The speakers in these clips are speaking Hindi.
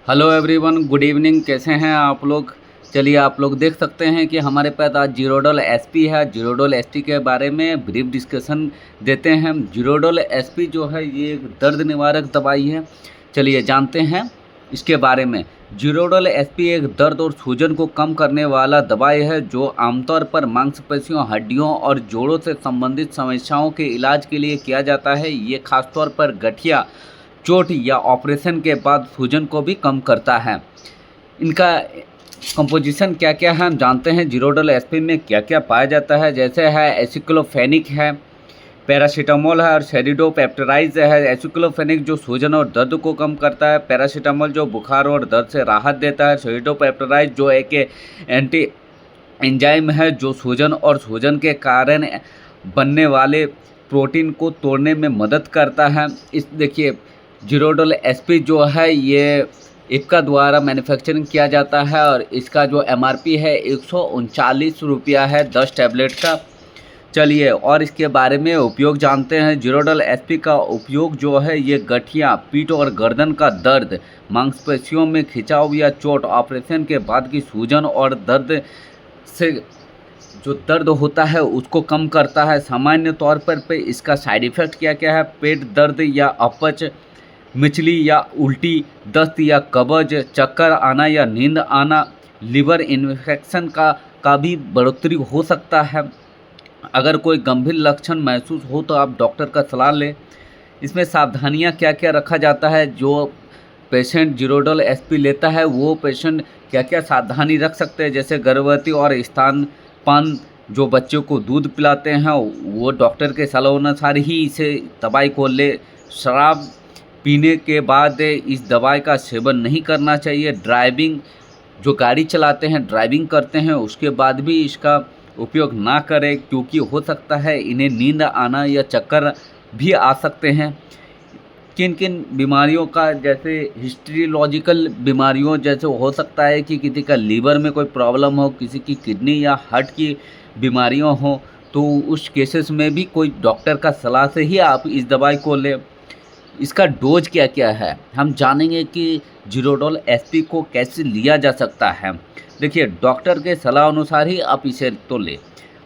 Hello everyone, good evening. कैसे हैं आप लोग? चलिए, आप लोग देख सकते हैं कि हमारे पास आज जीरोडोल एसपी है। जीरोडोल एसपी के बारे में ब्रीफ डिस्कशन देते हैं। जीरोडोल एसपी जो है ये एक दर्द निवारक दवाई है। चलिए जानते हैं इसके बारे में। जीरोडोल एसपी एक दर्द और सूजन को कम करने वाला दवाई है जो आमतौर पर मांसपेशियों, हड्डियों और जोड़ों से संबंधित समस्याओं के इलाज के लिए किया जाता है। ये खासतौर पर गठिया, चोट या ऑपरेशन के बाद सूजन को भी कम करता है। इनका कंपोजिशन क्या क्या है हम जानते हैं। जीरोडोल एसपी में क्या क्या पाया जाता है, जैसे है एसिक्लोफेनिक है, पैरासीटामोल है और सेरिडोपेप्टेराइज है। एसिक्लोफेनिक जो सूजन और दर्द को कम करता है, पैरासीटामोल जो बुखार और दर्द से राहत देता है, सेरिडोपेप्टेराइज जो एक एंटी एंजाइम है जो सूजन और सूजन के कारण बनने वाले प्रोटीन को तोड़ने में मदद करता है। इस देखिए, जीरोडोल एसपी जो है ये इफ्का द्वारा मैन्युफैक्चरिंग किया जाता है और इसका जो एमआरपी है 139 रुपया है 10 टैबलेट का। चलिए और इसके बारे में उपयोग जानते हैं। जीरोडोल एसपी का उपयोग जो है ये गठिया, पीठ और गर्दन का दर्द, मांसपेशियों में खिंचाव या चोट, ऑपरेशन के बाद की सूजन और दर्द से जो दर्द होता है उसको कम करता है। सामान्य तौर पर इसका साइड इफ़ेक्ट क्या क्या है? पेट दर्द या अपच, मिचली या उल्टी, दस्त या कब्ज, चक्कर आना या नींद आना, लिवर इन्फेक्शन का भी बढ़ोतरी हो सकता है। अगर कोई गंभीर लक्षण महसूस हो तो आप डॉक्टर का सलाह लें। इसमें सावधानियां क्या क्या रखा जाता है? जो पेशेंट जीरोडोल एसपी लेता है वो पेशेंट क्या क्या सावधानी रख सकते हैं, जैसे गर्भवती और स्तनपान जो बच्चों को दूध पिलाते हैं वो डॉक्टर के सलाह अनुसार ही इसे दवाई को ले। शराब पीने के बाद इस दवाई का सेवन नहीं करना चाहिए। ड्राइविंग जो गाड़ी चलाते हैं, ड्राइविंग करते हैं, उसके बाद भी इसका उपयोग ना करें क्योंकि हो सकता है इन्हें नींद आना या चक्कर भी आ सकते हैं। किन किन बीमारियों का, जैसे हिस्ट्रीलॉजिकल बीमारियों जैसे हो सकता है कि किसी का लीवर में कोई प्रॉब्लम हो, किसी की किडनी या हार्ट की बीमारियां हो, तो उस केसेस में भी कोई डॉक्टर का सलाह से ही आप इस दवाई को लें। इसका डोज क्या क्या है हम जानेंगे कि जीरोडोल एसपी को कैसे लिया जा सकता है। देखिए, डॉक्टर के सलाह अनुसार ही आप इसे तो लें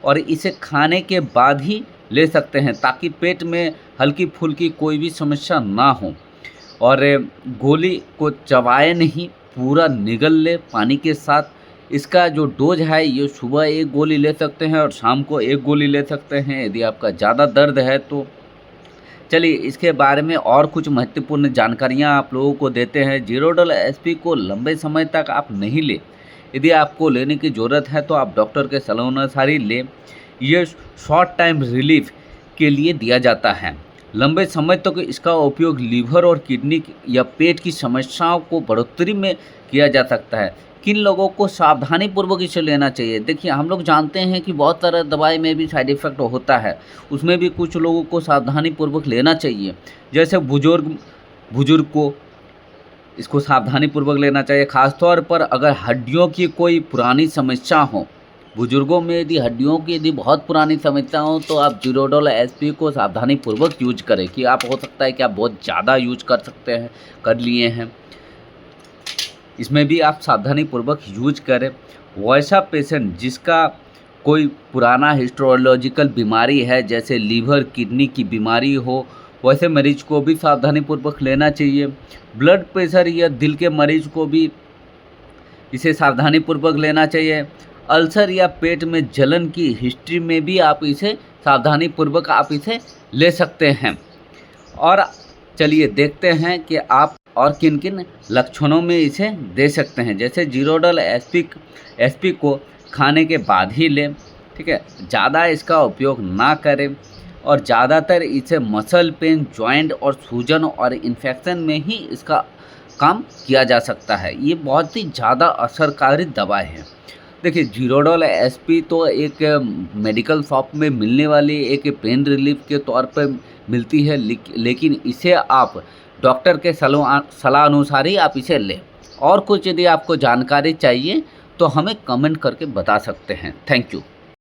और इसे खाने के बाद ही ले सकते हैं ताकि पेट में हल्की फुल्की कोई भी समस्या ना हो। और गोली को चबाए नहीं, पूरा निगल ले पानी के साथ। इसका जो डोज है ये सुबह 1 गोली ले सकते हैं और शाम को 1 गोली ले सकते हैं यदि आपका ज़्यादा दर्द है तो। चलिए इसके बारे में और कुछ महत्वपूर्ण जानकारियाँ आप लोगों को देते हैं। जीरोडोल एसपी को लंबे समय तक आप नहीं लें। यदि आपको लेने की ज़रूरत है तो आप डॉक्टर के सलाह अनुसार ही लें। ये शॉर्ट टाइम रिलीफ के लिए दिया जाता है। लंबे समय तक इसका उपयोग लीवर और किडनी या पेट की समस्याओं को बढ़ोतरी में किया जा सकता है। किन लोगों को सावधानी पूर्वक इसे लेना चाहिए? देखिए, हम लोग जानते हैं कि बहुत सारा दवाई में भी साइड इफ़ेक्ट होता है, उसमें भी कुछ लोगों को सावधानी पूर्वक लेना चाहिए। जैसे बुजुर्ग को इसको सावधानी पूर्वक लेना चाहिए, ख़ासतौर पर अगर हड्डियों की कोई पुरानी समस्या हो। बुजुर्गों में यदि बहुत पुरानी समस्या हो तो आप जीरोडोल एसपी को सावधानी पूर्वक यूज करें कि आप हो सकता है कि आप बहुत ज़्यादा यूज कर लिए हैं। इसमें भी आप सावधानी पूर्वक यूज करें। वैसा पेशेंट जिसका कोई पुराना हिस्टोलॉजिकल बीमारी है, जैसे लीवर, किडनी की बीमारी हो, वैसे मरीज को भी सावधानी पूर्वक लेना चाहिए। ब्लड प्रेशर या दिल के मरीज को भी इसे सावधानी पूर्वक लेना चाहिए। अल्सर या पेट में जलन की हिस्ट्री में भी आप इसे सावधानी पूर्वक आप इसे ले सकते हैं। और चलिए देखते हैं कि आप और किन किन लक्षणों में इसे दे सकते हैं। जैसे जीरोडोल एसपी को खाने के बाद ही लें, ठीक है। ज़्यादा इसका उपयोग ना करें और ज़्यादातर इसे मसल पेन, जॉइंट और सूजन और इन्फेक्शन में ही इसका काम किया जा सकता है। ये बहुत ही ज़्यादा असरकारी दवाई है। देखिए, जीरोडोल एसपी तो एक मेडिकल शॉप में मिलने वाली एक पेन रिलीफ के तौर पर मिलती है, लेकिन इसे आप डॉक्टर के सलाह अनुसार ही आप इसे लें। और कुछ यदि आपको जानकारी चाहिए तो हमें कमेंट करके बता सकते हैं। Thank you.